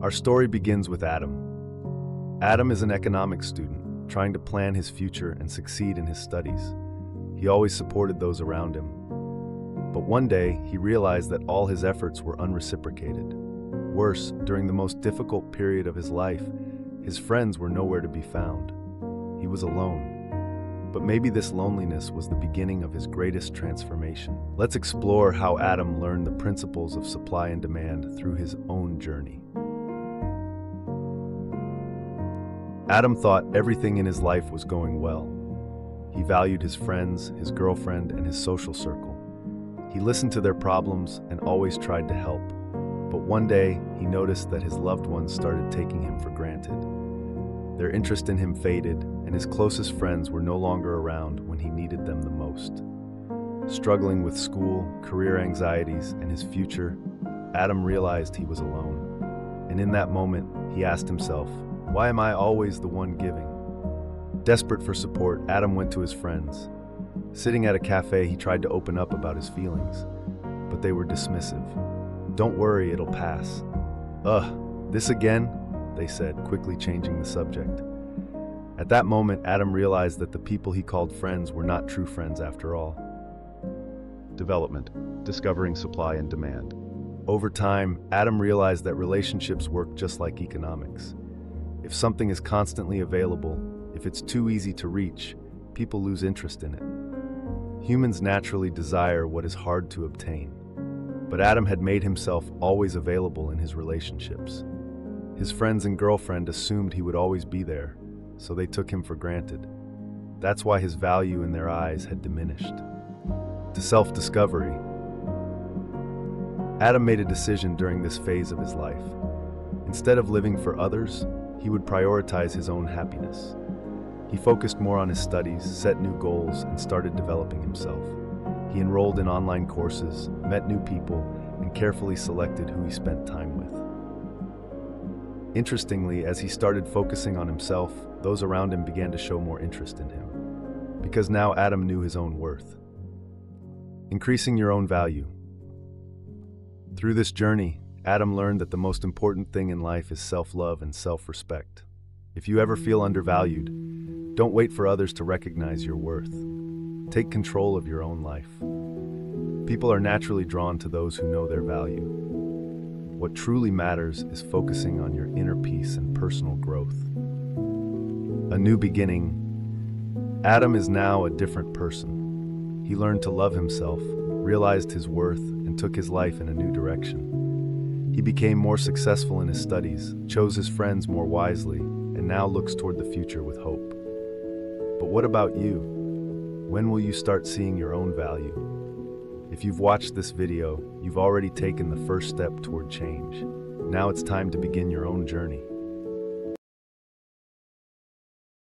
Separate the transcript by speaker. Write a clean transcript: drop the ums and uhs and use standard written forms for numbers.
Speaker 1: Our story begins with Adam. Adam is an economics student, trying to plan his future and succeed in his studies. He always supported those around him. But one day, he realized that all his efforts were unreciprocated. Worse, during the most difficult period of his life, his friends were nowhere to be found. He was alone. But maybe this loneliness was the beginning of his greatest transformation. Let's explore how Adam learned the principles of supply and demand through his own journey. Adam thought everything in his life was going well. He valued his friends, his girlfriend, and his social circle. He listened to their problems and always tried to help. But one day, he noticed that his loved ones started taking him for granted. Their interest in him faded, and his closest friends were no longer around when he needed them the most. Struggling with school, career anxieties, and his future, Adam realized he was alone. And in that moment, he asked himself, "Why am I always the one giving?" Desperate for support, Adam went to his friends. Sitting at a cafe, he tried to open up about his feelings, but they were dismissive. "Don't worry, it'll pass." This again?" they said, quickly changing the subject. At that moment, Adam realized that the people he called friends were not true friends after all. Development, discovering supply and demand. Over time, Adam realized that relationships work just like economics. If something is constantly available, if it's too easy to reach, people lose interest in it. Humans naturally desire what is hard to obtain. But Adam had made himself always available in his relationships. His friends and girlfriend assumed he would always be there, so they took him for granted. That's why his value in their eyes had diminished. To self-discovery. Adam made a decision during this phase of his life. Instead of living for others, he would prioritize his own happiness. He focused more on his studies, set new goals, and started developing himself. He enrolled in online courses, met new people, and carefully selected who he spent time with. Interestingly, as he started focusing on himself, those around him began to show more interest in him. Because now Adam knew his own worth. Increasing your own value. Through this journey, Adam learned that the most important thing in life is self-love and self-respect. If you ever feel undervalued, don't wait for others to recognize your worth. Take control of your own life. People are naturally drawn to those who know their value. What truly matters is focusing on your inner peace and personal growth. A new beginning. Adam is now a different person. He learned to love himself, realized his worth, and took his life in a new direction. He became more successful in his studies, chose his friends more wisely, and now looks toward the future with hope. But what about you? When will you start seeing your own value? If you've watched this video, you've already taken the first step toward change. Now it's time to begin your own journey.